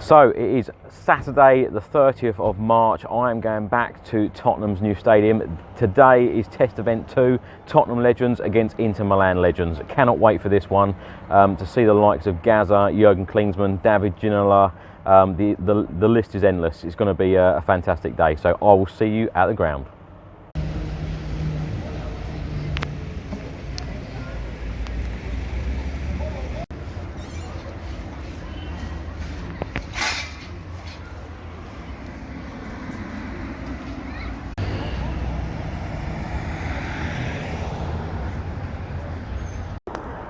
So it is Saturday the 30th of March. I am going back to Tottenham's new stadium. Today is test event 2, Tottenham legends against Inter Milan legends. Cannot wait for this one, to see the likes of Gaza, Jurgen Klinsmann, David Ginola. The list is endless. It's going to be a fantastic day. So I will see you at the ground.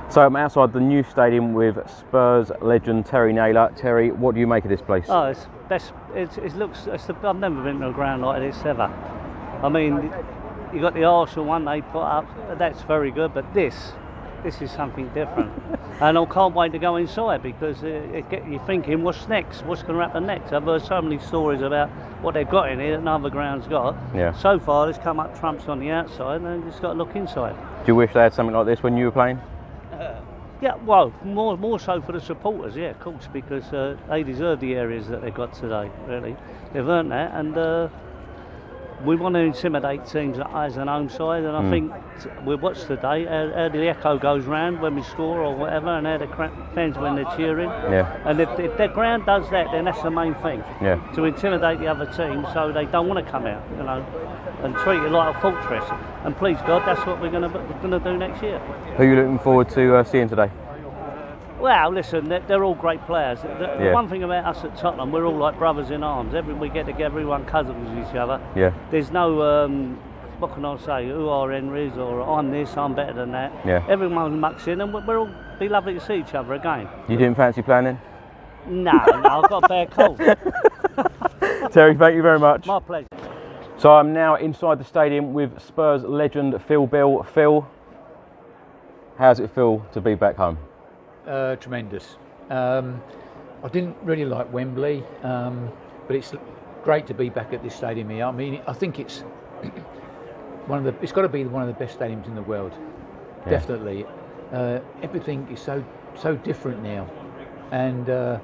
So I'm outside the new stadium with Spurs legend Terry Naylor. Terry, what do you make of this place? Oh, it's best. It looks. I've never been to a ground like this ever. I mean, you got the Arsenal one they put up. That's very good, but this is something different. And I can't wait to go inside because it get you thinking, what's next? What's going to happen next? I've heard so many stories about what they've got in here that no other ground's got. Yeah. So far, there's come up trumps on the outside, and then just got to look inside. Do you wish they had something like this when you were playing? Yeah, well, more so for the supporters, yeah, of course, because they deserve the areas that they've got today, really. They've earned that, and we want to intimidate teams as an home side, and I think we watched today how the echo goes round when we score or whatever, and how the fans when they're cheering. Yeah. And if the ground does that, then that's the main thing. Yeah. To intimidate the other team so they don't want to come out, you know, and treat it like a fortress. And please God, that's what we're going to do next year. Who are you looking forward to seeing today? Well, listen, they're all great players. The one thing about us at Tottenham, we're all like brothers in arms. We get together, everyone cousins with each other. Yeah. There's no, what can I say, who are Henrys or I'm this, I'm better than that. Yeah. Everyone mucks in, and we're all be lovely to see each other again. You didn't fancy playing in? No, I've got a bad cold. Terry, thank you very much. My pleasure. So I'm now inside the stadium with Spurs legend Phil Beal. Phil, how does it feel to be back home? Tremendous. I didn't really like Wembley, but it's great to be back at this stadium here. I mean, I think it's it's got to be one of the best stadiums in the world. Yeah. Definitely. Everything is so different now, and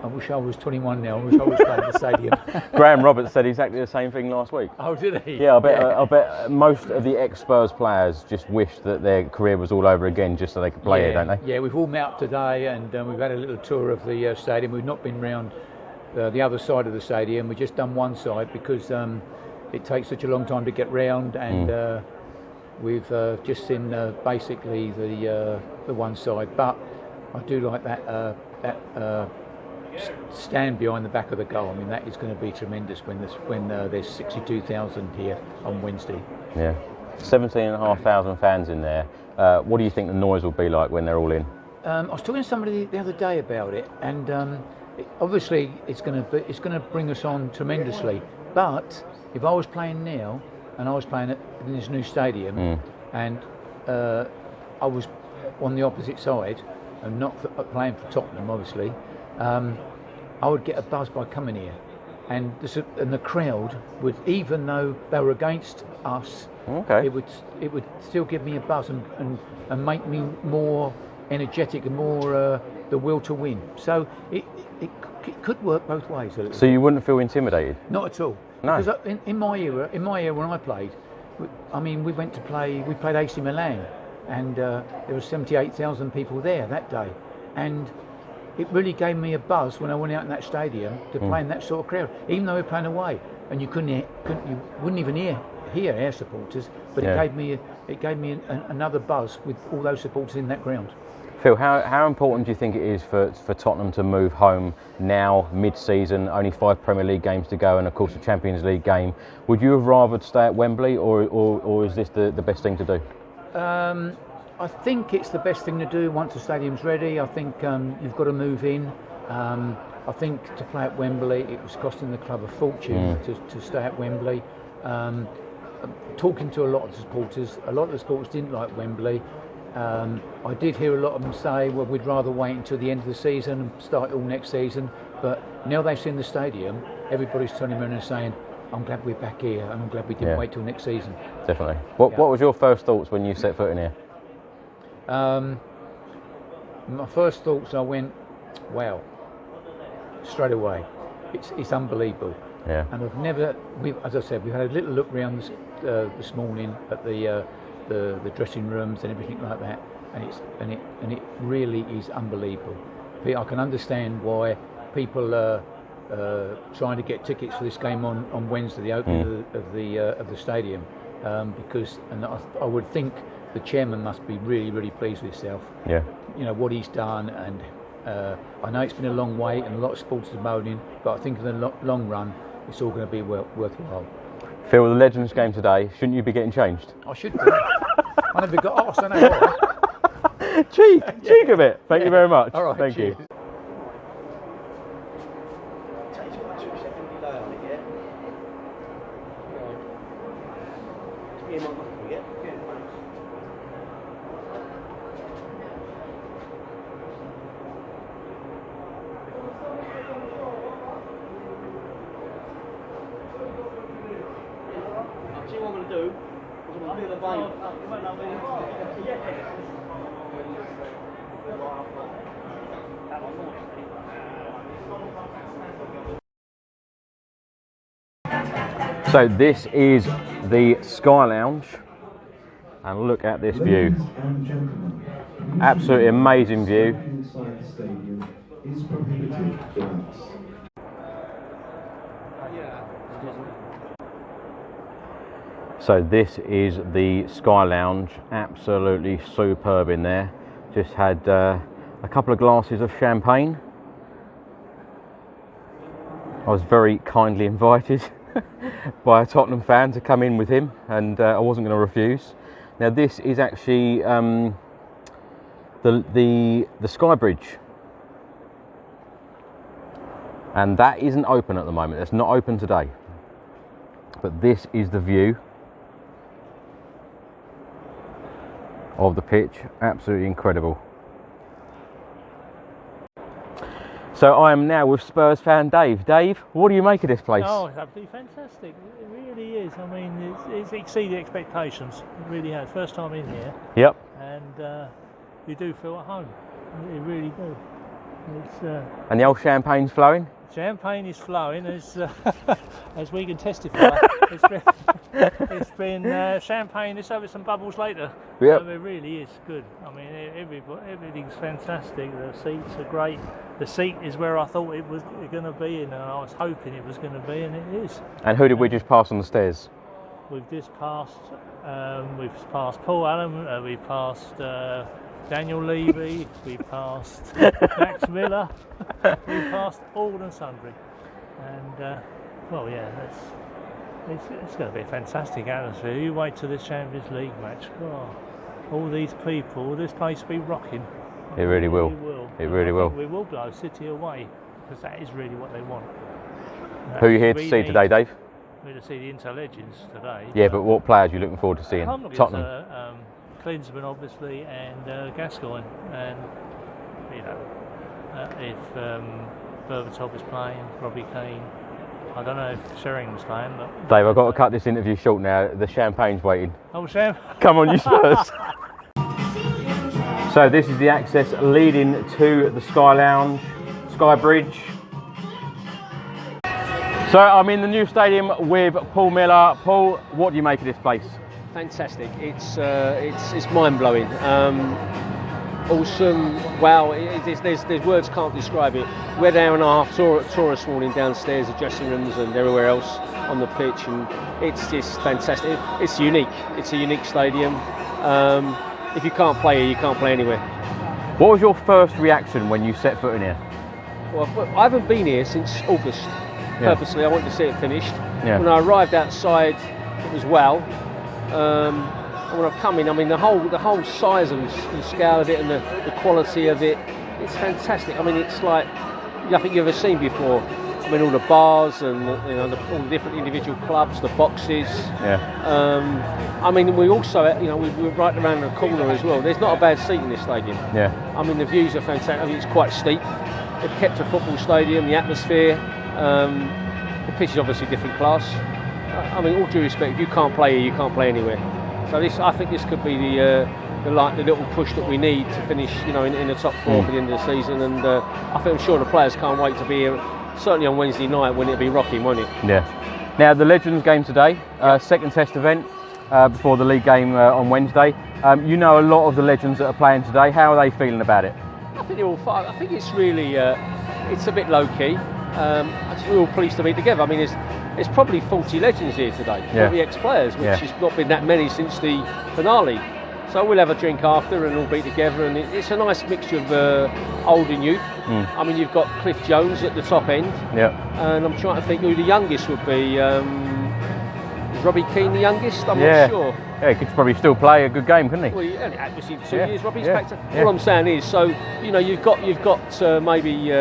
I wish I was 21 now. I wish I was playing the stadium. Graham Roberts said exactly the same thing last week. Oh, did he? Yeah, I bet most of the ex-Spurs players just wish that their career was all over again just so they could play here, don't they? Yeah, we've all met up today and we've had a little tour of the stadium. We've not been round the other side of the stadium. We've just done one side because it takes such a long time to get round, and we've just seen basically the one side. But I do like that stand behind the back of the goal. I mean, that is going to be tremendous when there's 62,000 here on Wednesday. Yeah, 17,500 fans in there. What do you think the noise will be like when they're all in? I was talking to somebody the other day about it, and obviously it's going to bring us on tremendously. But if I was playing now and I was playing in this new stadium, and I was on the opposite side and not playing for Tottenham, obviously. I would get a buzz by coming here, and the crowd would, even though they were against us, it would still give me a buzz and make me more energetic and more the will to win. So it could work both ways a little. So you wouldn't feel intimidated? Not at all. No. Because in my era when I played, I mean, we played AC Milan, and there were 78,000 people there that day, and it really gave me a buzz when I went out in that stadium to play in that sort of crowd, even though we were playing away, and you wouldn't even hear our supporters, but it gave me another buzz with all those supporters in that ground. Phil, how important do you think it is for Tottenham to move home now, mid-season, only 5 Premier League games to go, and of course a Champions League game? Would you have rather stay at Wembley, or is this the best thing to do? I think it's the best thing to do once the stadium's ready. I think you've got to move in. I think to play at Wembley, it was costing the club a fortune to stay at Wembley. Talking to a lot of the supporters didn't like Wembley. I did hear a lot of them say, well, we'd rather wait until the end of the season and start it all next season. But now they've seen the stadium, everybody's turning around and saying, I'm glad we're back here, and I'm glad we didn't wait till next season. Definitely. What was your first thoughts when you set foot in here? My first thoughts, I went, wow, straight away. It's unbelievable. Yeah. And as I said, we've had a little look around this morning at the dressing rooms and everything like that, and it really is unbelievable. I can understand why people are trying to get tickets for this game on Wednesday, the opening of the stadium, because I would think the chairman must be really, really pleased with himself. Yeah. You know what he's done, and I know it's been a long wait and a lot of supporters are moaning, but I think in the long run it's all going to be worthwhile. Phil, the Legends game today, shouldn't you be getting changed? I should be. I never got asked, I know why. Cheek of it. Thank you very much. All right, thank cheers. you. So this is the Sky Lounge, and look at this view. Absolutely amazing view. So this is the Sky Lounge, absolutely superb in there. Just had a couple of glasses of champagne. I was very kindly invited by a Tottenham fan to come in with him, and I wasn't going to refuse. Now this is actually the Sky Bridge, and that isn't open at the moment. It's not open today, but this is the view of the pitch. Absolutely incredible. So I am now with Spurs fan Dave. Dave, what do you make of this place? Oh, it's absolutely fantastic. It really is. I mean, it's exceeded expectations. It really has. First time in here. Yep. And you do feel at home. You really do. It's, and the old champagne's flowing? Champagne is flowing, as we can testify. It's been champagne. Let's have some bubbles later. Yep. It really is good. I mean, everything's fantastic. The seats are great. The seat is where I thought it was going to be, and I was hoping it was going to be, and it is. And who did we just pass on the stairs? We've just passed. We've passed Paul Allen. We've passed Daniel Levy. We passed Max Miller. We passed all and sundry. And well, yeah, it's going to be a fantastic atmosphere. You wait till this Champions League match. Oh, all these people, this place will be rocking. It really will. It really will. We will blow City away, because that is really what they want. Who are you here to see today, Dave? We're to see the Inter Legends today. Yeah, but what players are you looking forward to seeing? Tottenham. Klinsmann, obviously, and Gascoigne. And you know, if Berbatov is playing, Robbie Keane. I don't know if Sheringham's playing, but Dave, I've got to cut this interview short now. The champagne's waiting. Oh, Sham! Come on, you Spurs. So this is the access leading to the Sky Lounge, Sky Bridge. So I'm in the new stadium with Paul Miller. Paul, what do you make of this place? Fantastic! It's mind-blowing. Awesome! Wow! There's words can't describe it. We had an hour and a half tour this morning downstairs, the dressing rooms and everywhere else on the pitch, and it's just fantastic. It's unique. It's a unique stadium. If you can't play here, you can't play anywhere. What was your first reaction when you set foot in here? Well, I haven't been here since August. Purposely, I wanted to see it finished. Yeah. When I arrived outside, it was well. And when I've come in, I mean the whole size and scale of it and the quality of it, it's fantastic. I mean, it's like nothing you've ever seen before. I mean, all the bars and all the different individual clubs, the boxes. Yeah. I mean, we also, we're right around the corner as well. There's not a bad seat in this stadium. Yeah. I mean, the views are fantastic. I mean, it's quite steep. They've kept a football stadium, the atmosphere. The pitch is obviously different class. I mean, all due respect, if you can't play here, you can't play anywhere. So I think this could be the the little push that we need to finish, you know, in the top four for the end of the season. And I'm sure the players can't wait to be here. Certainly on Wednesday night when it'll be rocking, won't it? Yeah. Now the Legends game today, second test event before the league game on Wednesday. You know a lot of the Legends that are playing today. How are they feeling about it? I think they're all fine. I think it's really, it's a bit low key. We're all pleased to be together. I mean, there's probably 40 Legends here today, 40 ex-players, which has not been that many since the finale. So we'll have a drink after and all be together, and it's a nice mixture of old and youth. I mean, you've got Cliff Jones at the top end, and I'm trying to think who the youngest would be. Is Robbie Keane the youngest? I'm not sure. Yeah, he could probably still play a good game, couldn't he? Well, obviously 2 years, Robbie's back to. All I'm saying is, so you know, you've got maybe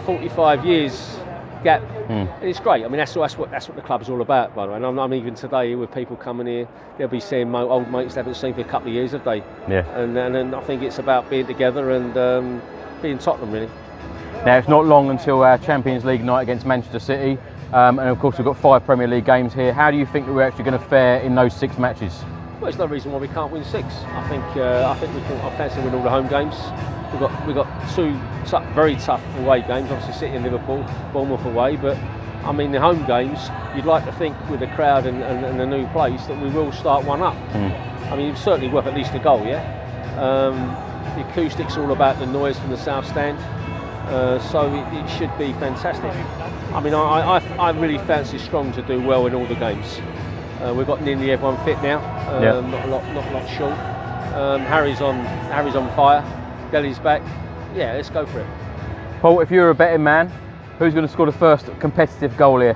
45 years gap, and it's great. I mean, that's what the club's all about, by the way. And I'm even today with people coming here, they'll be seeing old mates they haven't seen for a couple of years, have they? Yeah. And I think it's about being together and being Tottenham, really. Now it's not long until our Champions League night against Manchester City, and of course we've got 5 Premier League games here. How do you think that we're actually going to fare in those 6 matches? Well, there's no reason why we can't win 6. I think we can. I fancy win all the home games. We've got 2 very tough away games, obviously City and Liverpool, Bournemouth away, but I mean the home games, you'd like to think with the crowd and the new place that we will start one up. I mean, it's certainly worth at least a goal, the acoustics are all about the noise from the south stand, so it should be fantastic. I mean, I really fancy Strong to do well in all the games. We've got nearly everyone fit now, not a lot short. Harry's on fire. Deli's back. Yeah, let's go for it. Paul, if you're a betting man, who's going to score the first competitive goal here?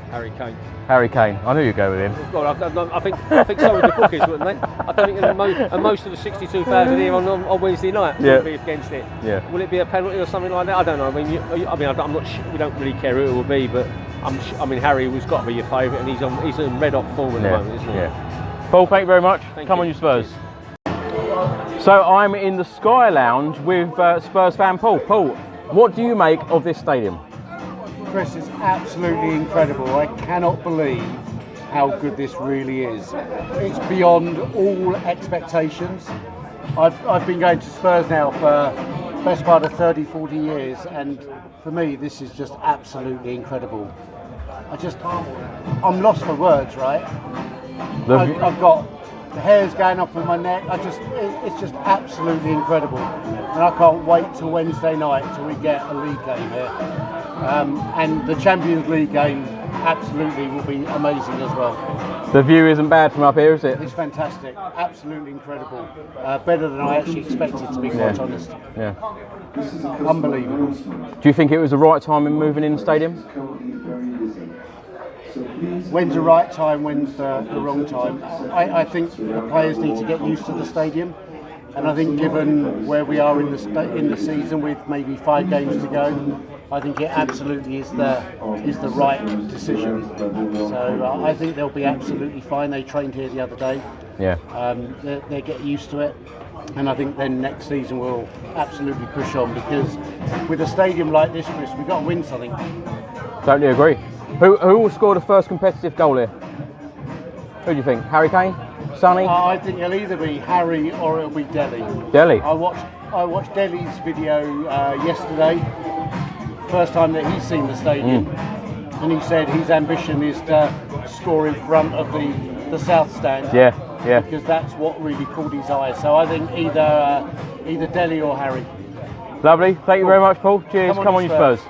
Harry Kane. Harry Kane. I knew you'd go with him. Well, I think so would the bookies, wouldn't they? I don't think most of the 62,000 here on Wednesday night will be against it. Yeah. Will it be a penalty or something like that? I don't know. I'm not sure. We don't really care who it will be, but I mean, Harry was got to be your favourite, and he's in red hot form at the moment, isn't he? Yeah. Paul, thank you very much. Come on, you Spurs. So I'm in the Sky Lounge with Spurs fan Paul. Paul, what do you make of this stadium? Chris, it's absolutely incredible. I cannot believe how good this really is. It's beyond all expectations. I've been going to Spurs now for the best part of 30-40 years, and for me this is just absolutely incredible. I'm lost for words, right? I've got the hair's going up on my neck. It's just absolutely incredible, and I can't wait till Wednesday night till we get a league game here. And the Champions League game absolutely will be amazing as well. The view isn't bad from up here, is it? It's fantastic, absolutely incredible. Better than I actually expected, to be quite honest. Yeah. Unbelievable. Do you think it was the right time in moving in the stadium? When's the right time, when's the wrong time? I think the players need to get used to the stadium, and I think given where we are in the season with maybe 5 games to go, I think it absolutely is the right decision. So I think they'll be absolutely fine. They trained here the other day. Yeah. They get used to it, and I think then next season we'll absolutely push on, because with a stadium like this, Chris, we've got to win something. Totally agree. Who will score the first competitive goal here? Who do you think? Harry Kane? Sonny? I think it'll either be Harry or it'll be Dele. Dele? I watched Dele's video yesterday, first time that he's seen the stadium, and he said his ambition is to score in front of the south stand. Yeah. Because that's what really caught his eye. So I think either Dele or Harry. Lovely. Thank you very much, Paul. Cheers. Come on, you Spurs.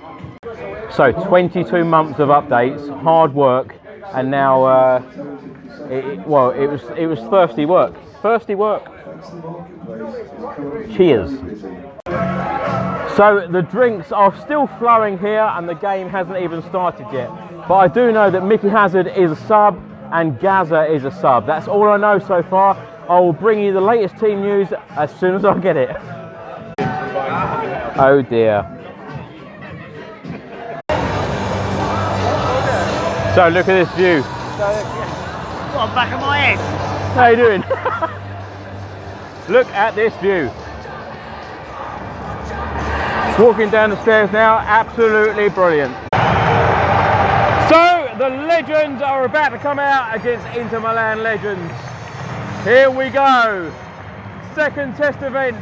So 22 months of updates, hard work, and now it was thirsty work. Thirsty work. Cheers. So the drinks are still flowing here, and the game hasn't even started yet. But I do know that Mickey Hazard is a sub and Gaza is a sub. That's all I know so far. I will bring you the latest team news as soon as I get it. Oh dear. So look at this view. Got the back of my head. How you doing? Look at this view. Walking down the stairs now, absolutely brilliant. So the Legends are about to come out against Inter Milan Legends. Here we go. second test event.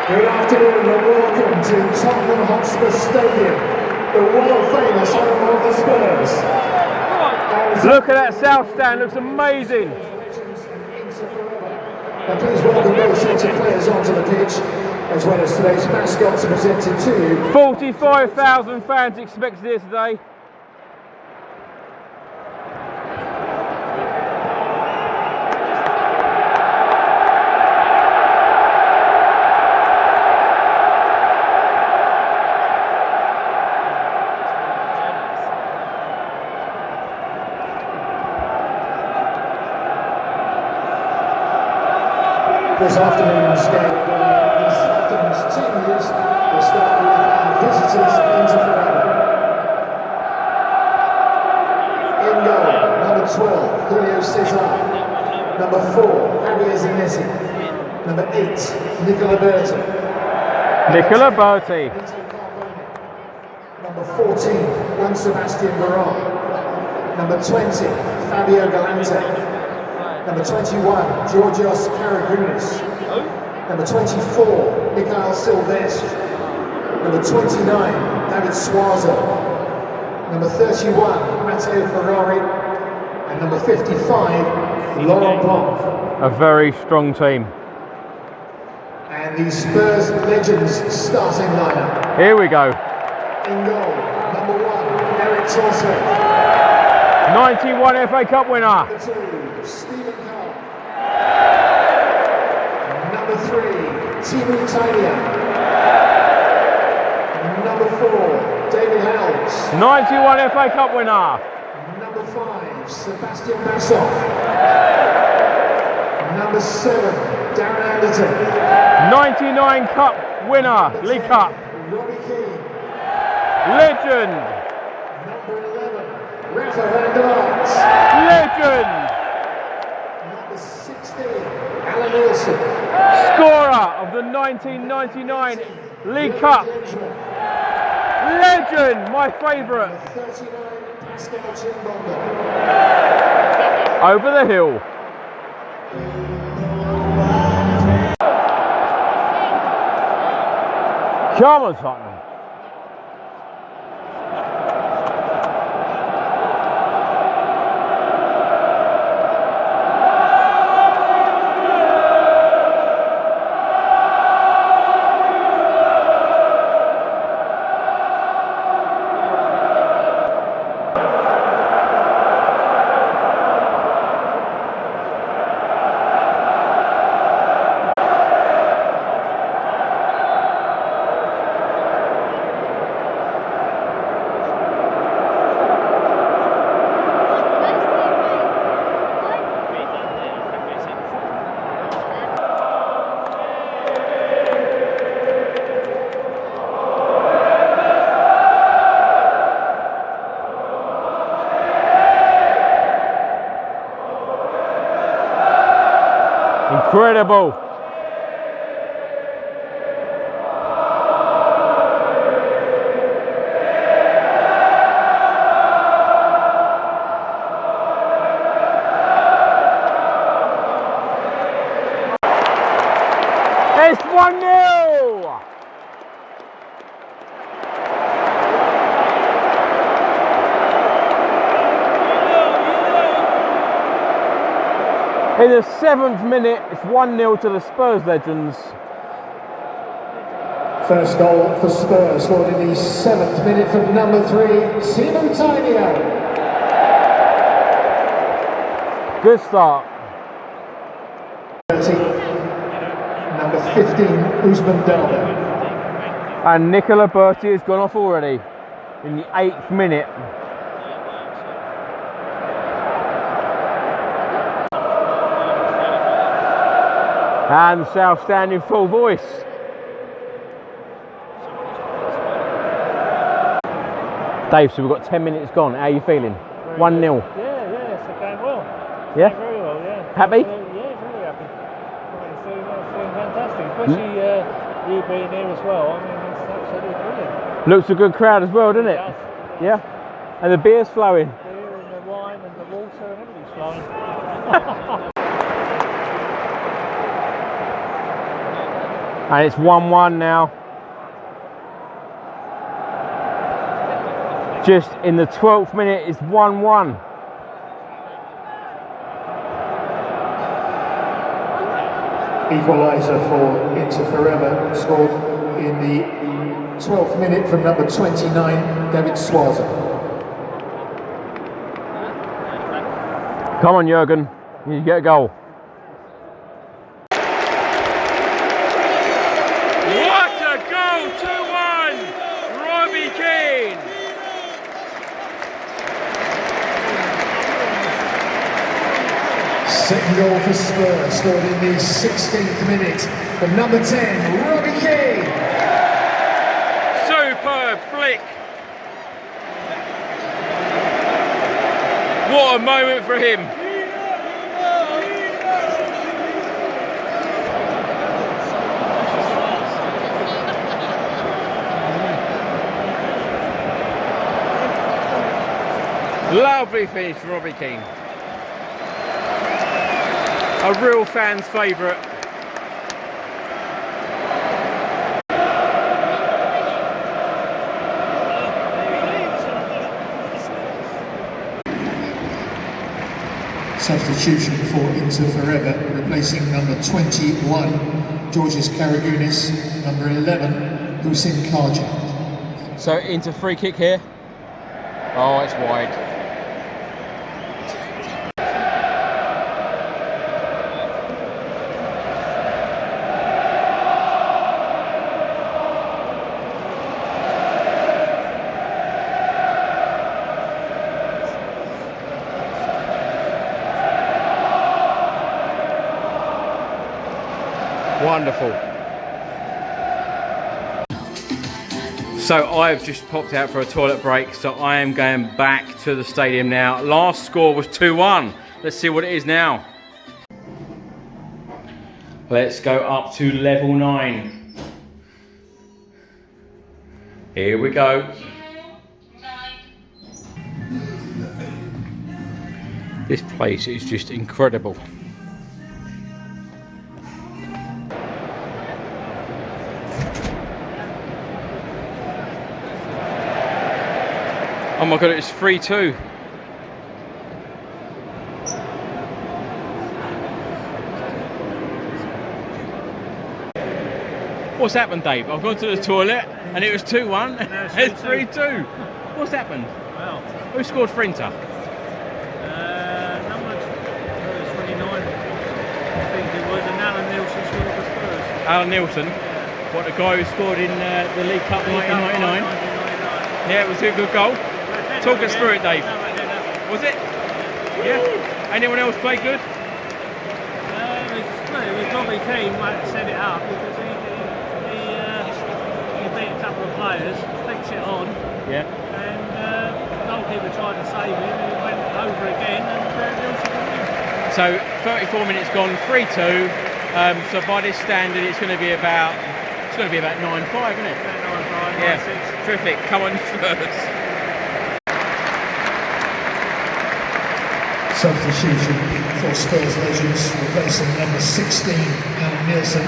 Good afternoon and welcome to Tottenham Hotspur Stadium, the world famous home of the Spurs. Look at that south stand, looks amazing. Now please welcome both sets of players onto the pitch, as well as today's mascots presented to you. 45,000 fans expected here today. This afternoon's game for this afternoon's team news will start with our visitors Inter Milan. In goal, number 12, Julio Cesar. Number 4, Javier Zanetti. Number 8, Nicola Berti. Nicola Berti. Number 14, Juan Sebastian Veron. Number 20, Fabio Galante. Number 21, Georgios Karagounis. Number 24, Mikael Silvestre. Number 29, David Suazo. Number 31, Matteo Ferrari. And number 55, Laurent Blanc. A very strong team. And the Spurs Legends starting lineup. Here we go. In goal, number 1, Erik Thorstevedt. 91 FA Cup winner. Number 2, Stephen Cowlin. Number 3, Dimitar. Number 4, David Howells. 91 FA Cup winner. Number 5, Sebastian. Number 7, Darren Anderton. 99 Cup winner, League Cup. Robbie Keane. Legend. Number 11, Rafael Van Der Vaart. Legend. Number 16, Alan Wilson. Scorer of the 1999 League Cup. Legend, my favourite. Number 39, Pascal Chimbonda. Over the hill. Come on, Tottenham. Incredible. It's 1-0. In the 7th minute, it's 1-0 to the Spurs Legends. First goal for Spurs scored in the 7th minute from number 3, Dimitar. Good start. Number 15, Usman Delba. And Nicola Berti has gone off already in the 8th minute. And the South Stand in full voice. Dave, so we've got 10 minutes gone. How are you feeling? 1-0. Yeah, it's going well. Yeah? Very well, yeah. Happy? Yeah, very happy. It's doing fantastic, especially you being here as well. I mean, it's absolutely brilliant. Looks a good crowd as well, doesn't it? Yes. Yeah? And the beer's flowing. The beer and the wine and the water and everything's flowing. And it's 1-1 now. Just in the 12th minute, it's 1-1. Equaliser for Inter Milan, scored in the 12th minute from number 29, David Howells. Come on, Jurgen, you get a goal. What a goal! 2-1! Robbie Keane! Second goal for Spurs, scored in the 16th minute from number 10, Robbie Keane. Superb flick. What a moment for him. Lovely finish from Robbie Keane. A real fan's favourite. Substitution for Inter forever, replacing number 21, Georges Karagounis, number 11, Hussein Kaja. So into free kick here. Oh, it's wide. Wonderful. So I've just popped out for a toilet break, so I am going back to the stadium now. Last score was 2-1. Let's see what it is now. Let's go up to level 9. Here we go. This place is just incredible. Oh my god, it's 3-2. What's happened, Dave? I've gone to the toilet and it was 2-1. It's 3-2. What's happened? Well, who scored for Inter? Number 29. I think it was an Alan Nielsen scored for Spurs. Alan Nielsen? Yeah. What, the guy who scored in the League Cup 1999? Yeah, it was a good goal. Talk us through it, Dave. Was it? Yeah. Anyone else play good? It was Robbie Keane might set it up because he beat a couple of players, flicked it on. Yeah. And the goalkeeper tried to save him and he went over again and Nielsen got in. So 34 minutes gone, 3-2. So by this standard, it's going to be about 9-5, isn't it? About 9-5. Yeah. 9-6. Terrific. Come on, Spurs. Substitution for Spurs legends, replacing number 16, Alan Nielsen,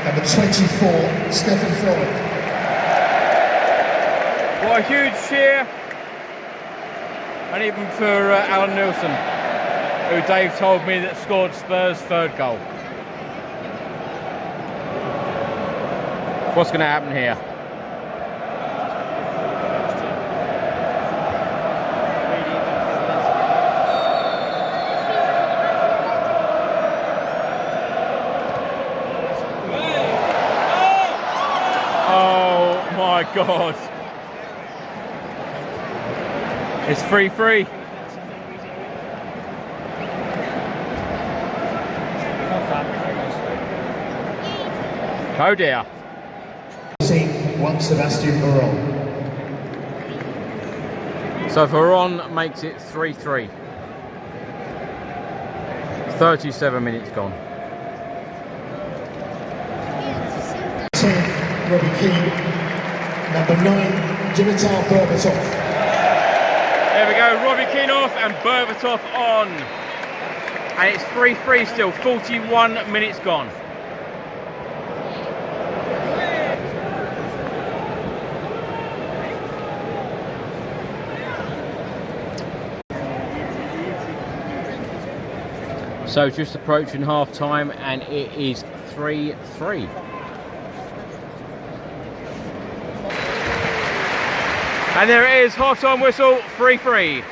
number 24, Stefan Freund. What a huge cheer, and even for Alan Nielsen, who Dave told me that scored Spurs' third goal. What's going to happen here? My God, it's 3-3. Oh dear. One Sebastian Veron. So Veron makes it 3-3. 37 minutes gone. Robbie Keane. Number 9, Dimitar Berbatov. There we go, Robbie Keane off and Berbatov on. And it's 3-3 still, 41 minutes gone. So just approaching half time, and it is 3-3. And there it is, half time whistle, 3-3.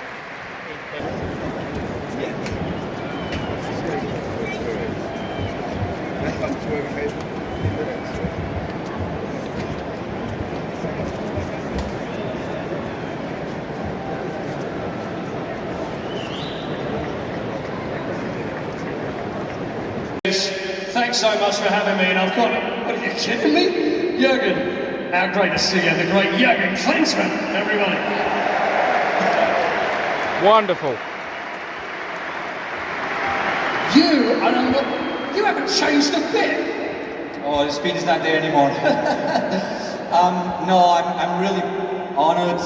Thanks so much for having me, and I've got, what are you kidding me? Jurgen, how great to see you, the great Jurgen Klinsmann, everybody. Wonderful. You haven't changed a bit. Oh, the speed is not there anymore. No, I'm really honored.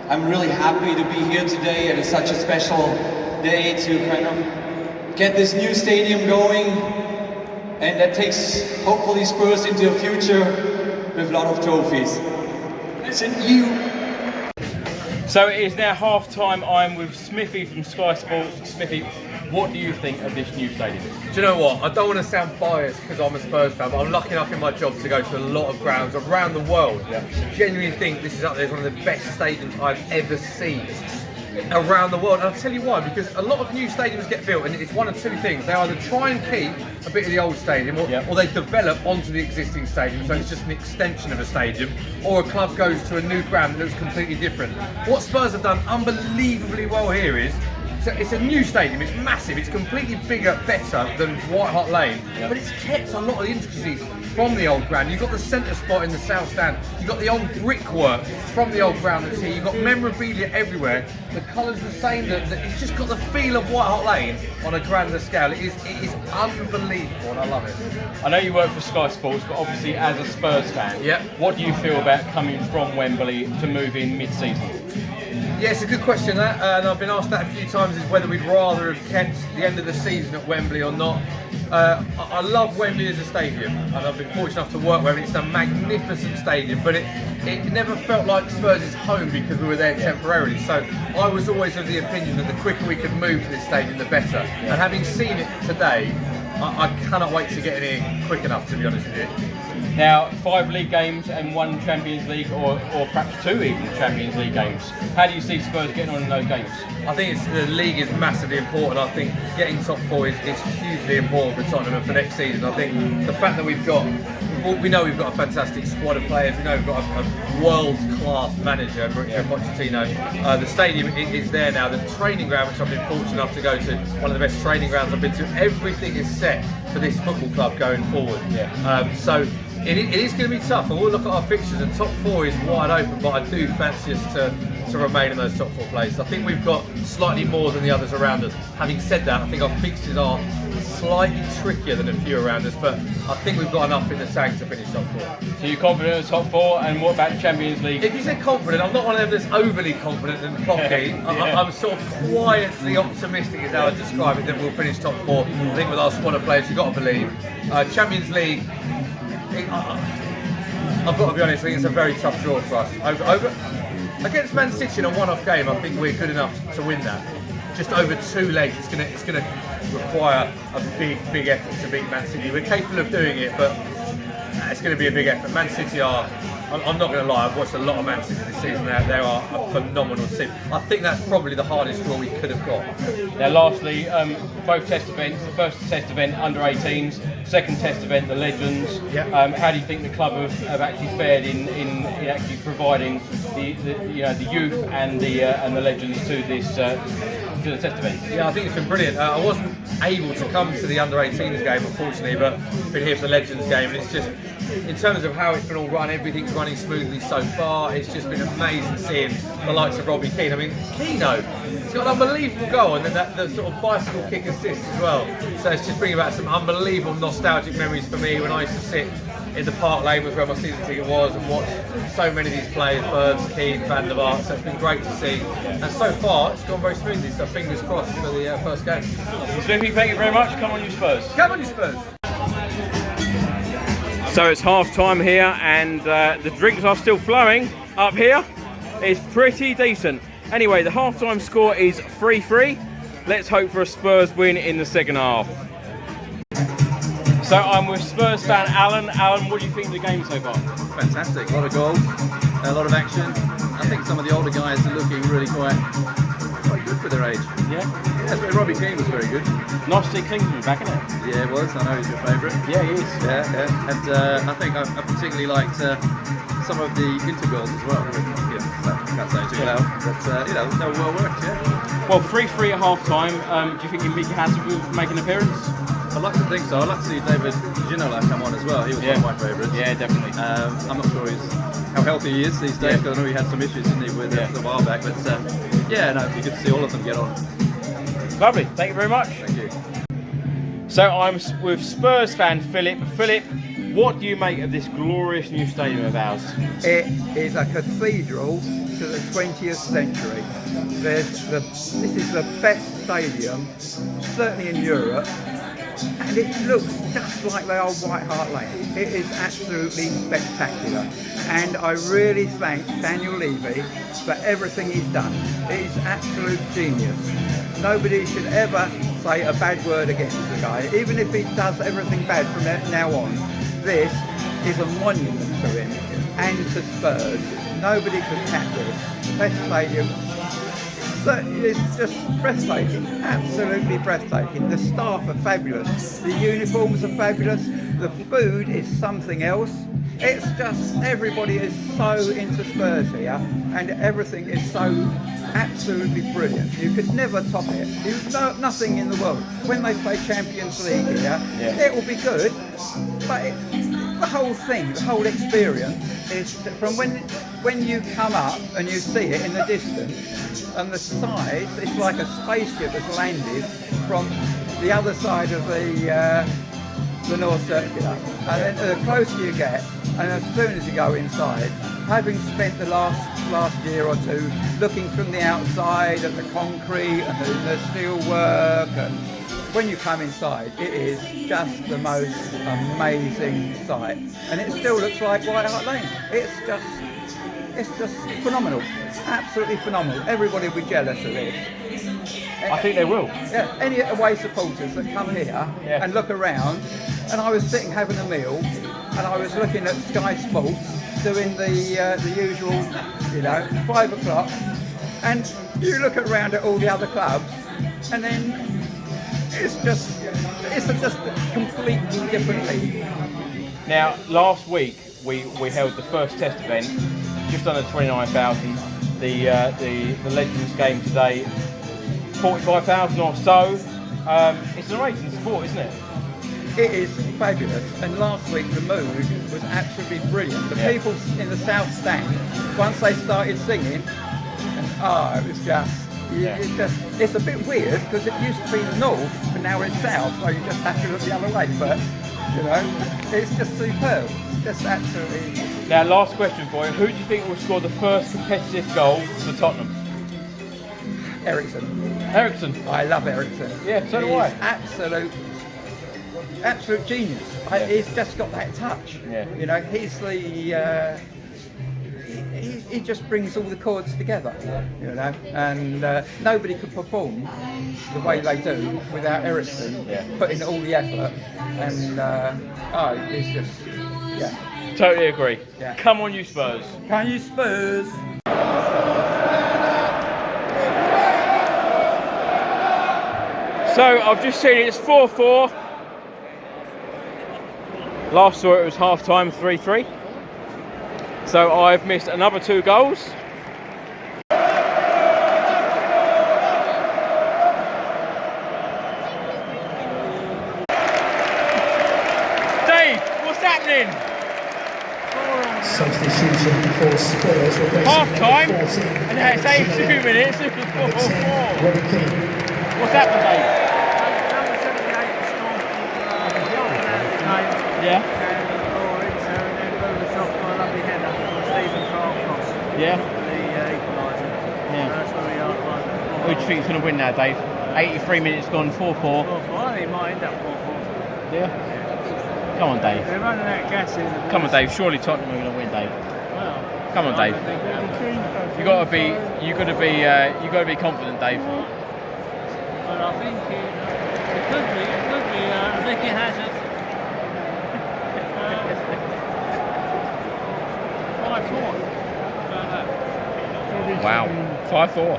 I'm really happy to be here today, and it's such a special day to kind of get this new stadium going, and that takes hopefully Spurs into the future with a lot of trophies. Listen, you. So it is now half time. I'm with Smithy from Sky Sports. Smithy, what do you think of this new stadium? Do you know what? I don't want to sound biased because I'm a Spurs fan, but I'm lucky enough in my job to go to a lot of grounds around the world. Yeah. I genuinely think this is up there as one of the best stadiums I've ever seen around the world. And I'll tell you why, because a lot of new stadiums get built and it's one of two things. They either try and keep a bit of the old stadium or they develop onto the existing stadium, so it's just an extension of a stadium, or a club goes to a new ground that looks completely different. What Spurs have done unbelievably well here is it's a new stadium, it's massive, it's completely bigger, better than White Hart Lane, but it's kept a lot of the intricacies from the old ground. You've got the centre spot in the south stand, you've got the old brickwork from the old ground that's here, you've got memorabilia everywhere, the colour's the same, it's just got the feel of White Hart Lane on a grander scale. It is unbelievable and I love it. I know you work for Sky Sports, but obviously as a Spurs fan, what do you feel about coming from Wembley to move in mid-season? Yeah, it's a good question that, and I've been asked that a few times, is whether we'd rather have kept the end of the season at Wembley or not. I love Wembley as a stadium, and I've been fortunate enough to work Wembley. It's a magnificent stadium, but it never felt like Spurs' home because we were there temporarily. So I was always of the opinion that the quicker we could move to this stadium, the better. And having seen it today, I cannot wait to get in here quick enough, to be honest with you. Now, 5 league games and 1 Champions League, or perhaps 2 even Champions League games. How do you see Spurs getting on in those games? I think the league is massively important. I think getting top 4 is hugely important for Tottenham and for next season. I think the fact that we know we've got a fantastic squad of players, we know we've got a world-class manager, Mauricio Pochettino. The stadium is there now. The training ground, which I've been fortunate enough to go to, one of the best training grounds I've been to. Everything is set for this football club going forward. So it is going to be tough, and we'll look at our fixtures, and top 4 is wide open, but I do fancy us to remain in those top 4 places. I think we've got slightly more than the others around us. Having said that, I think our fixtures are slightly trickier than a few around us, but I think we've got enough in the tank to finish top 4. So you're confident in the top 4, and what about the Champions League? If you say confident, I'm not one of them that's overly confident and cocky. I'm sort of quietly optimistic is how I describe it, that we'll finish top 4. I think with our squad of players, you've got to believe. Champions League, I've got to be honest, I think it's a very tough draw for us. Over against Man City in a one-off game, I think we're good enough to win that. Just over 2 legs, it's going to require a big effort to beat Man City. We're capable of doing it, but it's going to be a big effort. Man City are, I'm not going to lie, I've watched a lot of Man City this season. They are a phenomenal team. I think that's probably the hardest draw we could have got. Now lastly, both test events, the first test event under 18s, second test event the Legends. How do you think the club have actually fared in actually providing the youth and the Legends to this to the test event? Yeah, I think it's been brilliant. I wasn't able to come to the under 18s game unfortunately, but been here for the Legends game, and it's just, in terms of how it's been all run, everything's running smoothly so far. It's just been amazing seeing the likes of Robbie Keane. I mean, Keno, he's got an unbelievable goal, and then the sort of bicycle kick assist as well. So it's just bringing back some unbelievable nostalgic memories for me when I used to sit in the Park Lane, was where my season ticket was, and watch so many of these players, Birds, Keane, Van Der Vaart. So it's been great to see, and so far it's gone very smoothly. So fingers crossed for the first game. Smithy, thank you very much. Come on, you Spurs. Come on, you Spurs. So it's half time here, and the drinks are still flowing up here. It's pretty decent. Anyway, the half time score is 3-3. Let's hope for a Spurs win in the second half. So I'm with Spurs fan Alan. Alan, what do you think of the game so far? Fantastic, a lot of goals, a lot of action. I think some of the older guys are looking really quite good for their age. Yeah? Yeah, Robbie Keane was very good. Nice to see Klinsmann back, isn't it? Yeah, it was. I know he's your favourite. Yeah, he is. Yeah. And I think I particularly liked some of the Inter goals as well. I can't say too loud, but they were well worked, yeah. Well, 3-3 at half time. Do you think Mickey Hansen will make an appearance? I'd like to think so. I'd like to see David Ginola come on as well. He was one of my favourites. Yeah, definitely. I'm not sure how healthy he is these days, because I know he had some issues, didn't he, with a while back. But it'd be good to see all of them get on. Lovely. Thank you very much. Thank you. So I'm with Spurs fan Philip. Philip, what do you make of this glorious new stadium of ours? It is a cathedral to the 20th century. This is the best stadium, certainly in Europe, and it looks just like the old White Hart Lane. It is absolutely spectacular, and I really thank Daniel Levy for everything he's done. It is absolute genius. Nobody should ever say a bad word against the guy, even if he does everything bad from now on. This is a monument to him and to Spurs. Nobody could tap this. Best stadium. It's just breathtaking, absolutely breathtaking. The staff are fabulous, the uniforms are fabulous, the food is something else. It's just, everybody is so into Spurs here, and everything is so absolutely brilliant. You could never top it. Nothing in the world. When they play Champions League here, it will be good, but the whole thing, the whole experience is from when you come up and you see it in the distance, and the size, it's like a spaceship has landed from the other side of the North Circular. And then the closer you get, and as soon as you go inside, having spent the last year or two looking from the outside at the concrete and the steel work, and when you come inside, it is just the most amazing sight. And it still looks like White Hart Lane. It's just phenomenal, absolutely phenomenal. Everybody will be jealous of this. I think they will. Yeah, any away supporters that come here and look around, and I was sitting having a meal, and I was looking at Sky Sports doing the usual, 5 o'clock, and you look around at all the other clubs, and then it's just a completely different league. Now, last week we held the first test event, just under 29,000. The Legends game today, 45,000 or so. It's an amazing sport, isn't it? It is fabulous, and last week the mood was absolutely brilliant. The people in the south stand, once they started singing, it was just, it's a bit weird because it used to be north, but now it's south, so you just have to look the other way. But it's just superb. It's just absolutely. Now, last question for you: who do you think will score the first competitive goal for Tottenham? Eriksson. I love Eriksson. Yeah, so do I. Absolute genius. He's just got that touch. Yeah. He's the. He just brings all the chords together, and nobody could perform the way they do without Eriksson putting all the effort. And it's just, Totally agree. Yeah. Come on, you Spurs. Can you Spurs? So I've just seen it's 4-4. Last saw it was half time 3-3. So I've missed another 2 goals. Dave, what's happening? Substitution for Spurs. Half time, and now it's 82 minutes. This is 4-4. Robbie Keane. What's happened, Dave? Yeah. Yeah. Who do you think is going to win now, Dave? 83 minutes gone, 4-4. 4-4. I think it might end up 4-4. Yeah. Come on, Dave. They're running out of gas in the Come on, Dave. Surely Tottenham are going to win, Dave. Well, come on, Dave. You got to be confident, Dave. I but I think it could be Mickey Hazard. 5-4. Wow, 5-4.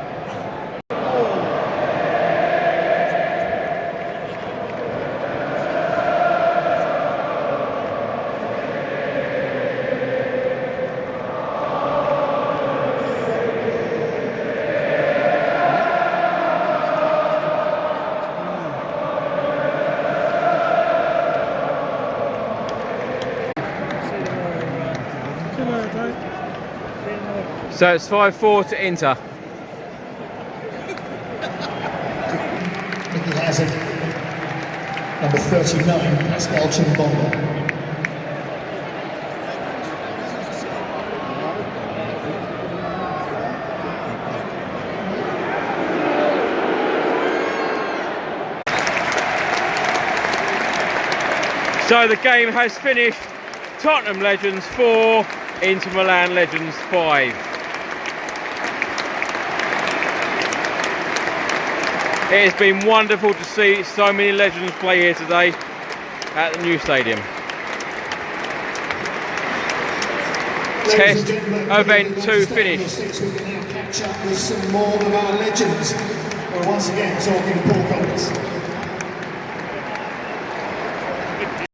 So it's 5-4 to Inter. Mickey Hazard, number 39, Pascal Chimbonda. So the game has finished. Tottenham Legends 4, Inter Milan Legends 5. It has been wonderful to see so many legends play here today at the new stadium. Test event 2 finished. We can now catch up with some more of our legends. We're once again talking Paul Collins.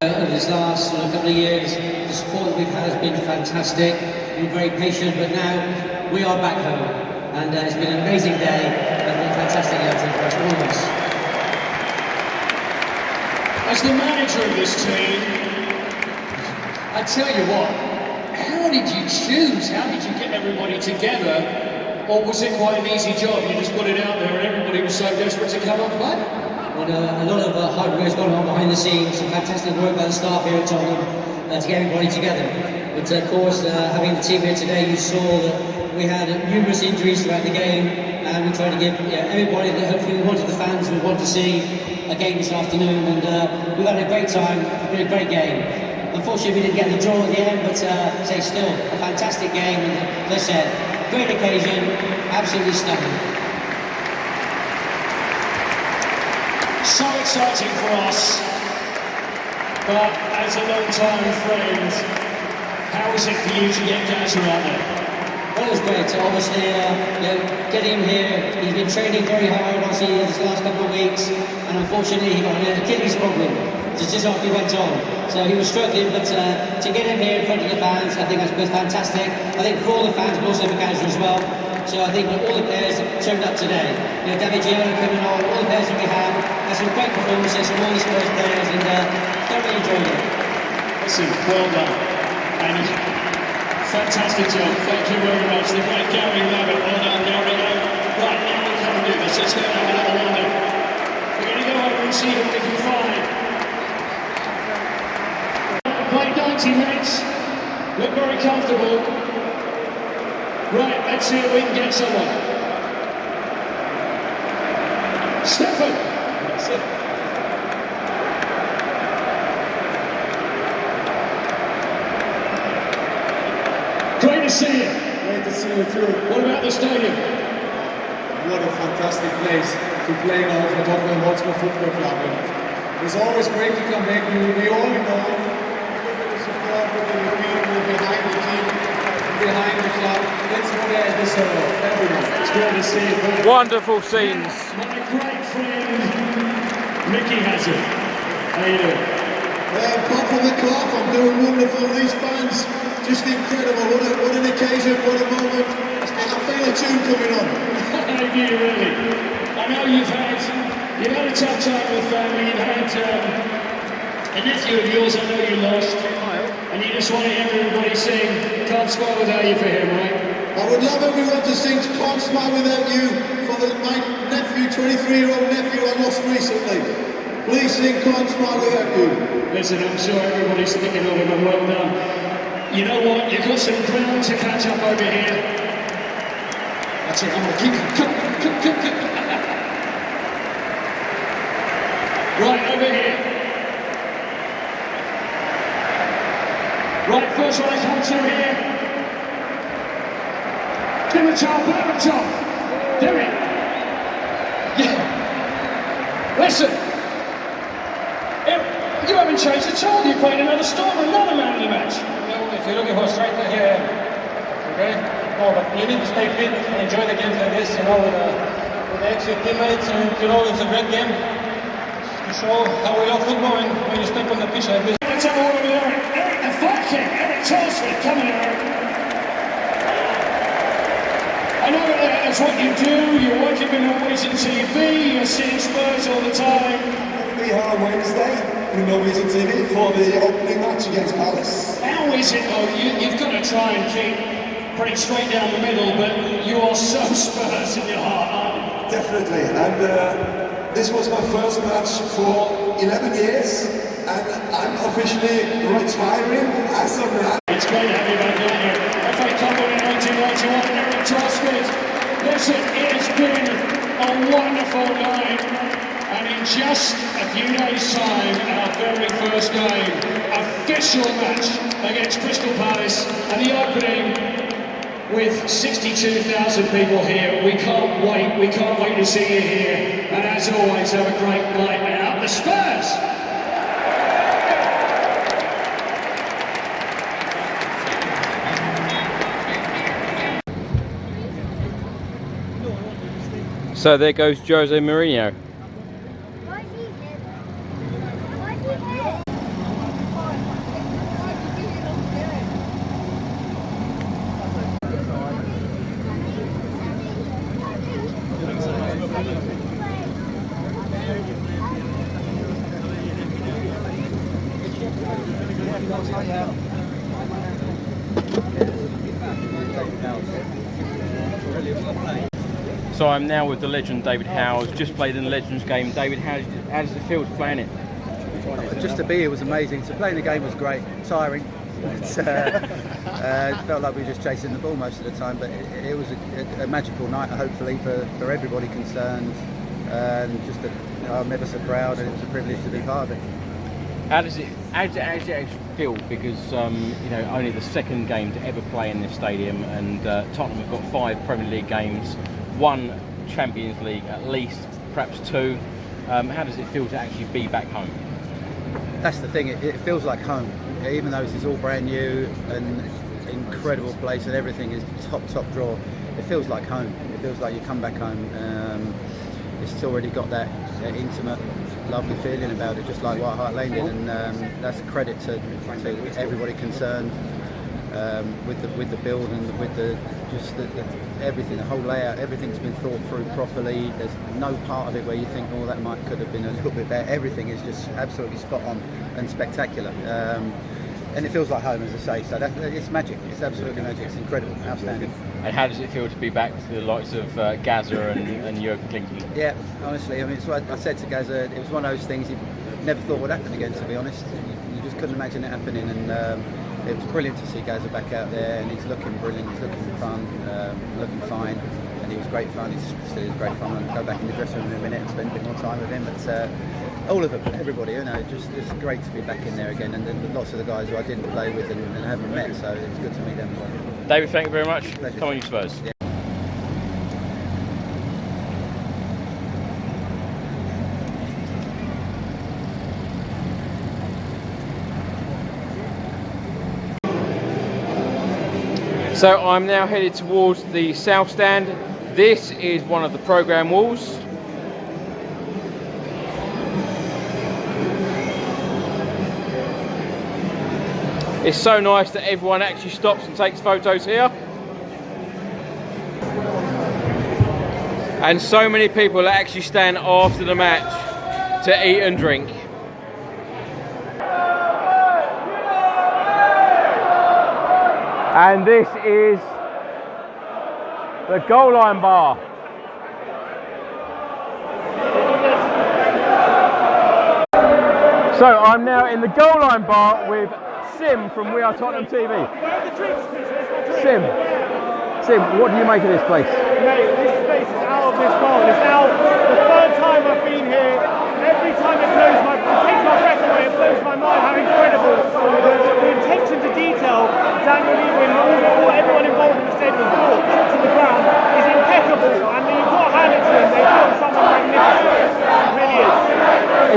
Over this last couple of years, the support we've had has been fantastic. We've been very patient, but now we are back home. And it's been an amazing day, and a fantastic outing for us, all of us. As the manager of this team, I tell you what, how did you choose? How did you get everybody together? Or was it quite an easy job? You just put it out there and everybody was so desperate to come and play? Well, a lot of hard work has gone on behind the scenes, some fantastic work by the staff here at Tottenham to get everybody together. But of course, having the team here today, you saw that we had numerous injuries throughout the game, and we tried to give everybody that hopefully we wanted, the fans we want to see a game this afternoon, and we've had a great time. It's been a great game. Unfortunately, we didn't get the draw at the end, but say still a fantastic game, and as I said, great occasion, absolutely stunning. So exciting for us, but as a long-time friend, how was it for you to get Gazza out there? Well, it was great. Obviously, getting him here, he's been training very hard, obviously, this last couple of weeks, and unfortunately, he got an Achilles problem just after he went on. So he was struggling, but to get him here in front of the fans, I think that's been fantastic. I think for all the fans, but also for Gazza as well. So I think that all the players have turned up today. David Ginola coming on, all the players that we had some great performances from all the Spurs players, and thoroughly enjoyed it. Listen, well done. And fantastic job. Thank you very much. The great Gary Rabbit. Well done, Gary. Right, now we come and do this. Let's go and have a little wander. We're going to go over and see what we can find. Played 90 minutes. Look very comfortable. Right, let's see if we can get someone. Stefan. Great to see you. Great to see you too. What about the stadium? What a fantastic place to play now for Tottenham Hotspur Football Club. And it's always great to come back. We all know the support with the people behind the team, behind the club. That's what they deserve. Everyone. It's great to see you. Wonderful scenes. My great friend, Mickey Hazard. How you doing? Apart from the cough, I'm doing wonderful. These fans, just incredible. What an occasion, what a moment. I feel a tune coming on. Thank you, really. I know you've had a tough time with family. You've had a nephew of yours, I know you lost. And you just want to hear everybody sing Can't Smile Without You for him, right? I would love everyone to sing Can't Smile Without You for my nephew, 23-year-old nephew I lost recently. Please sing Can't Smile Without You. Listen, I'm sure everybody's thinking of him, and well done. You know what? You've got some ground to catch up over here. That's it, I'm going to keep. Right, over here. Right, first one I come to here. Dimitar Berbatov. Derek. Yeah. Listen, you haven't changed at all. You played another storm, another man of the match. If you're looking for a striker, here I am. Okay? No, but you need to stay fit and enjoy the games like this, you know, with the extra teammates, and you know it's a great game to show how we love football and when you step on the pitch like this. Let's have a word with Erik. Erik the Thorstevedt kick. Erik Thorstevedt, come here, Erik. I know that's what you do. You're working with Norwegian TV. You're seeing Spurs all the time. We'll be here on Wednesday with Norwegian TV for the opening match against Palace. How is it though? You've got to try and keep pretty straight down the middle, but you are so Spurs in your heart, aren't you? Definitely, and this was my first match for 11 years, and I'm officially retiring as of now. It's great to have you back here. FA Cup in 1991, Erik Thorstevedt. Listen, it has been a wonderful night, and in just a few days' time, our very first game, official match against Crystal Palace, and the opening with 62,000 people here. We can't wait to see you here, and as always, have a great night out. The Spurs! So there goes Jose Mourinho. So I'm now with the legend David Howells, just played in the Legends game. David, how does it feel to play in it? Just to be here was amazing. To play in the game was great, tiring. It felt like we were just chasing the ball most of the time, but it was a magical night, hopefully, for everybody concerned. And just I'm ever so proud, and it was a privilege to be part of it. How does it actually feel? Because you know, only the second game to ever play in this stadium, and Tottenham have got 5 Premier League games, 1 Champions League at least, perhaps 2. How does it feel to actually be back home? That's the thing. It feels like home, even though this is all brand new and incredible place, and everything is top draw. It feels like home. It feels like you come back home. It's already got that intimate, lovely feeling about it, just like White Hart Lane did, and that's a credit to everybody concerned with the build and with everything, the whole layout. Everything's been thought through properly. There's no part of it where you think, oh, that could have been a little bit better. Everything is just absolutely spot on and spectacular. And it feels like home, as I say, so it's magic. It's absolutely magic. It's incredible, outstanding. And how does it feel to be back to the likes of Gaza and Jurgen Klinsmann? Yeah, honestly, I mean, it's what I said to Gaza. It was one of those things you never thought would happen again, to be honest. You just couldn't imagine it happening, and it was brilliant to see Gaza back out there, and he's looking brilliant. He's looking fun, looking fine, and he was great fun. He's still great fun. I'll go back in the dressing room in a minute and spend a bit more time with him, but. All of them, everybody, you know, just great to be back in there again, and then lots of the guys who I didn't play with and haven't met, so it's good to meet them as well. David, thank you very much. Pleasure. Come on, you Spurs. Yeah. So I'm now headed towards the south stand. This is one of the programme walls. It's so nice that everyone actually stops and takes photos here. And so many people actually stand after the match to eat and drink. And this is the goal line bar. So I'm now in the goal line bar with Sim from We Are Tottenham TV. Sim, what do you make of this place? Mate, this place is out of this world. It's now the 3rd time I've been here. Every time it takes my breath away, it blows my mind how incredible the attention to detail Daniel Levy and everyone involved in the stadium brought to the ground is impeccable, and you've got to hand it to them. They've done something magnificent. It really is.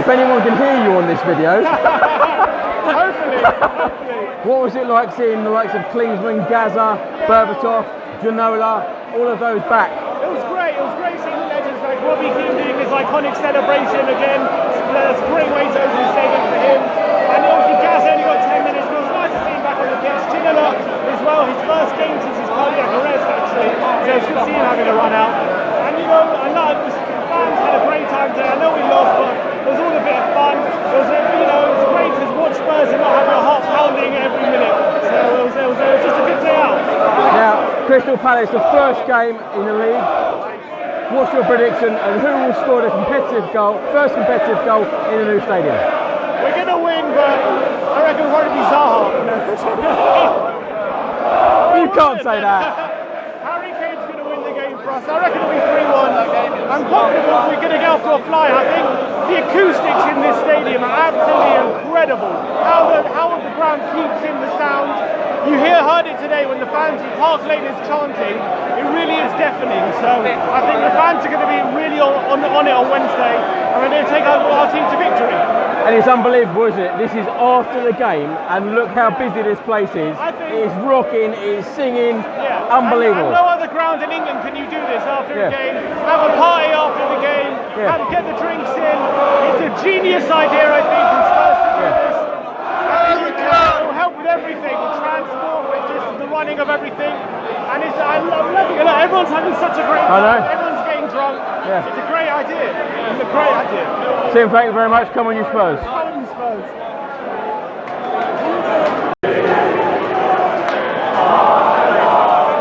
if anyone can hear you on this video. Hopefully. What was it like seeing the likes of Klinsmann, Gaza, Berbatov, Ginola, all of those back? It was great seeing the legends like Robbie Keane doing his iconic celebration again. It's a great way to open the stadium for him. And obviously Gaza only got 10 minutes, but it was nice to see him back on the pitch. Ginola as well, his first game since his cardiac arrest actually. So it's good to see him having a run out. And you know, I know the fans had a great time today. I know we lost, but it was all a bit of fun. It was, you know, it was great to watch Spurs and not have your heart pounding every minute. So it was just a good day out. Now, Crystal Palace, the first game in the league. What's your prediction and who will score the first competitive goal in the new stadium? We're going to win, but I reckon it'll probably be Zaha. You can't say that. Harry Kane's going to win the game for us. I reckon it'll be 3-1. I'm confident we're going to get off to a fly. I think the acoustics in this stadium are absolutely incredible. How the ground keeps in the sound. You heard it today when the fans in Park Lane is chanting. It really is deafening. So I think the fans are going to be really on it on Wednesday, and we're going to take our team to victory. And it's unbelievable, isn't it? This is after the game, and look how busy this place is. It's rocking, it's singing, unbelievable. And no other ground in England can you do this after a game. Have a party after the game, get the drinks in. It's a genius idea, I think, from Spurs to do this. It will help with everything, with transport, with just the running of everything. And I'm loving it. Everyone's having such a great time. Everyone's getting drunk. It's a great idea. It's a great idea. Tim, thank you very much. Come on, you Spurs. Come on, you Spurs.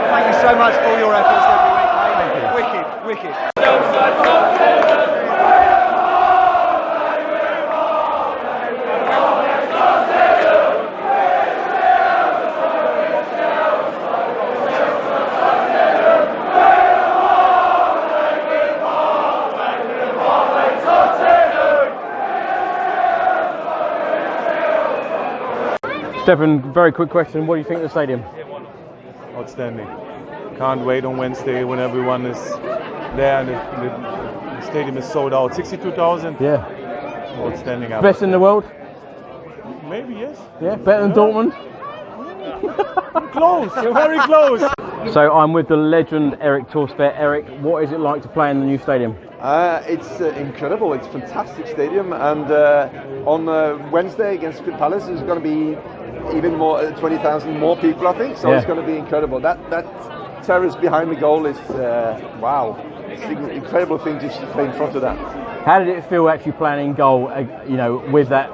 Thank you so much for all your efforts every week, mate. Wicked. Stefan, very quick question. What do you think of the stadium? Outstanding. Can't wait on Wednesday when everyone is there and the stadium is sold out. 62,000? Yeah. Outstanding. Best in the world? Maybe, yes. Yeah, better than Dortmund? Close, you're very close. So I'm with the legend Erik Thorstevedt. Erik, what is it like to play in the new stadium? It's incredible. It's a fantastic stadium, and on Wednesday against Crystal Palace is going to be even more, 20,000 more people, I think. So it's going to be incredible. That terrace behind the goal is wow. It's an incredible thing to play in front of that. How did it feel actually playing in goal? You know, with that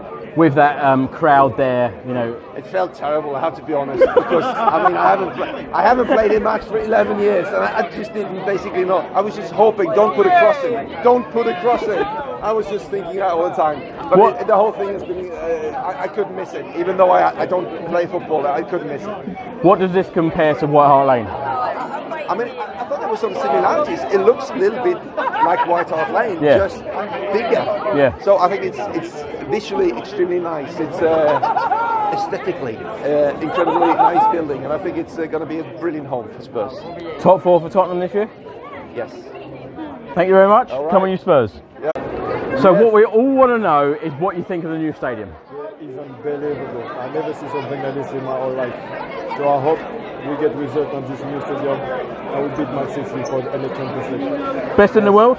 crowd there. You know, it felt terrible. I have to be honest, because I mean I haven't played in match for 11 years, and I just didn't basically know. I was just hoping, don't put a cross in, don't put a cross in. I was just thinking that all the time. But the whole thing has been, I couldn't miss it. Even though I don't play football, I couldn't miss it. What does this compare to White Hart Lane? I mean, I thought there were some similarities. It looks a little bit like White Hart Lane, just bigger. Yeah. So I think it's visually extremely nice. It's aesthetically incredibly nice building, and I think it's going to be a brilliant home for Spurs. Top 4 for Tottenham this year? Yes. Thank you very much. All right. Come on, you Spurs. Yeah. So what we all want to know is what you think of the new stadium. It's unbelievable. I never see something like this in my whole life. So I hope we get results on this new stadium. I will beat Man City for the Champions League. Best in the world?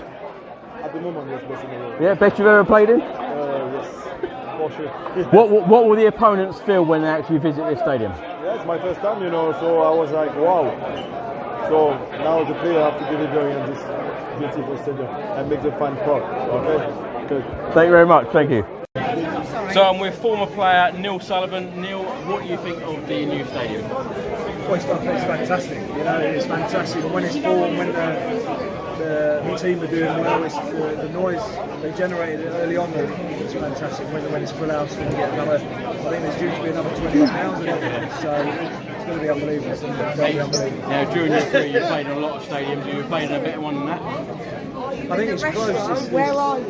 At the moment, yes, best in the world. Yeah, best you've ever played in? Yes, for sure. What will the opponents feel when they actually visit this stadium? Yeah, it's my first time, you know, so I was like, wow. So now the player have to deliver in this beautiful stadium and make the fan proud. Okay? Good. Thank you very much. Thank you. So I'm with former player Neil Sullivan. Neil, what do you think of the new stadium? Well, it's fantastic. You know, it's fantastic. And when it's full, and when the team are doing well, it's the noise they generated early on, it's fantastic. When it's full house, and you get another, I think there's due to be another 20,000 in it. So it's going to be unbelievable. It's going to be unbelievable. Now, during your career, you played in a lot of stadiums. You played in a better one than that? I think it's close. Where are you?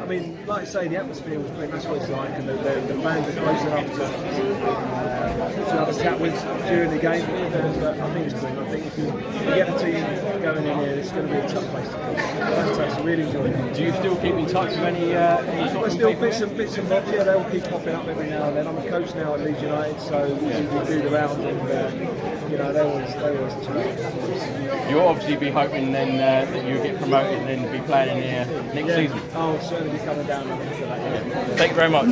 I mean, like I say, the atmosphere was brilliant. That's what it's like, and the fans are close enough to have a chat with during the game. But I think it's brilliant. I think if you get the team going in here, it's going to be a tough place to play. Fantastic, really enjoyed it. Do you still keep in touch with any There's still bits and bobs, yeah, they'll keep popping up every now and then. I'm a coach now at Leeds United, so we do the rounds, and you know, they always chat. You'll obviously be hoping then that you get promoted and then be playing in here next season. I'll certainly be coming down after that. Yeah. Thank you very much.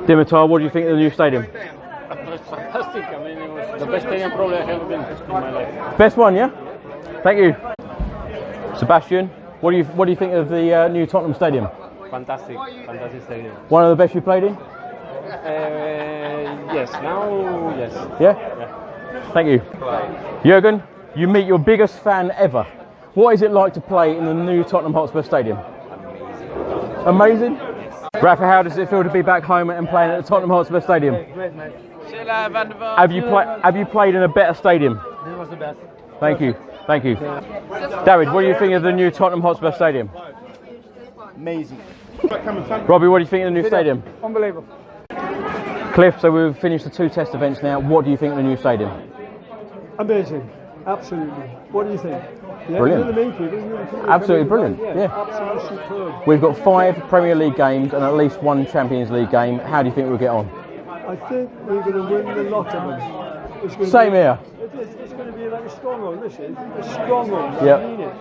Dimitar, what do you think of the new stadium? It's fantastic. I mean, it was the best stadium probably I've ever been in my life. Best one, yeah? Thank you. Sebastian, what do you think of the new Tottenham Stadium? Fantastic stadium. One of the best you played in? Yes, now yes. Yeah? Thank you. Jurgen, you meet your biggest fan ever. What is it like to play in the new Tottenham Hotspur Stadium? Amazing? Rafa, how does it feel to be back home and playing at the Tottenham Hotspur Stadium? Great, mate. Van Der Vaart. Have you played in a better stadium? This was the best. Thank you. Thank you. David, what do you think of the new Tottenham Hotspur Stadium? Amazing. Robbie, what do you think of the new stadium? Unbelievable. Cliff, so we've finished the 2 test events now. What do you think of the new stadium? Amazing, absolutely. What do you think? Yeah, Brilliant. Absolutely brilliant. Yeah. Absolutely superb. We've got 5 Premier League games and at least 1 Champions League game. How do you think we'll get on? I think we're going to win a lot of them. Same here. It's going to be like a strong one, this is. A strong one, Yep. I mean it.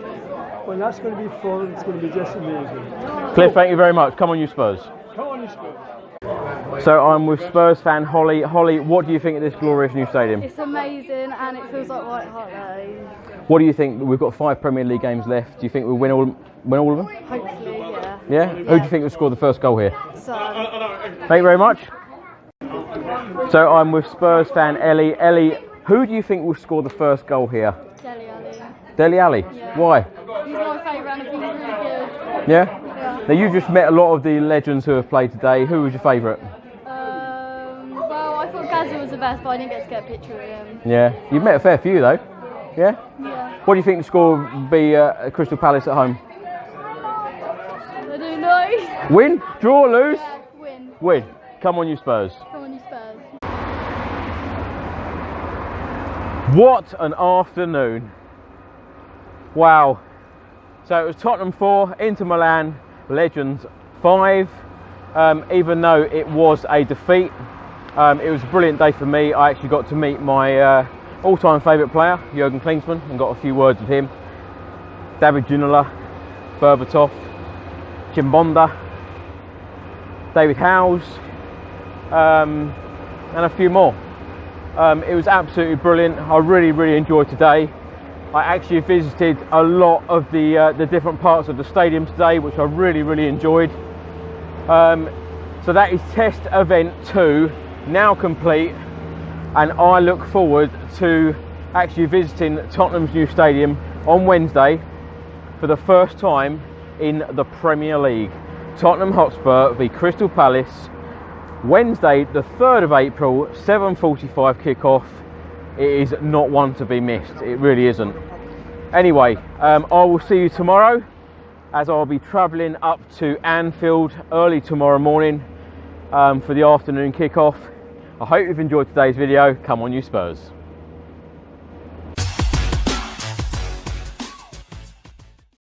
Well, that's going to be fun, it's going to be just amazing. Cliff, thank you very much. Come on, you Spurs. Come on, you Spurs. So I'm with Spurs fan Holly. Holly, what do you think of this glorious new stadium? It's amazing and it feels like White Hart Lane. What do you think? We've got 5 Premier League games left. Do you think we'll win all of them? Hopefully, yeah. Yeah? Who do you think will score the first goal here? So, Thank you very much. So I'm with Spurs fan Ellie. Ellie, who do you think will score the first goal here? Dele Alli. Dele Alli? Yeah. Why? He's my favourite and he's really good. Yeah? Yeah. Now you've just met a lot of the legends who have played today. Who was your favourite? Well, I thought Gazza was the best, but I didn't get to get a picture with him. Yeah. You've met a fair few though. Yeah? Yeah. What do you think the score will be at Crystal Palace at home? I don't know. Win? Draw? Lose? Yeah, win. Win. Come on, you Spurs. Come on, you Spurs. What an afternoon. Wow. So it was Tottenham 4, Inter Milan, Legends 5. Even though it was a defeat, it was a brilliant day for me. I actually got to meet my all-time favourite player, Jurgen Klinsmann, and got a few words with him. David Ginola, Berbatov, Chimbonda, David Howells, and a few more. It was absolutely brilliant. I really enjoyed today. I actually visited a lot of the different parts of the stadium today, which I really enjoyed. So that is test event 2 now complete, and I look forward to actually visiting Tottenham's new stadium on Wednesday for the first time in the Premier League. Tottenham Hotspur v Crystal Palace, Wednesday the 3rd of April, 7:45 kickoff. It is not one to be missed, it really isn't. Anyway, I will see you tomorrow, as I'll be travelling up to Anfield early tomorrow morning for the afternoon kickoff. I hope you've enjoyed today's video. Come on, you Spurs.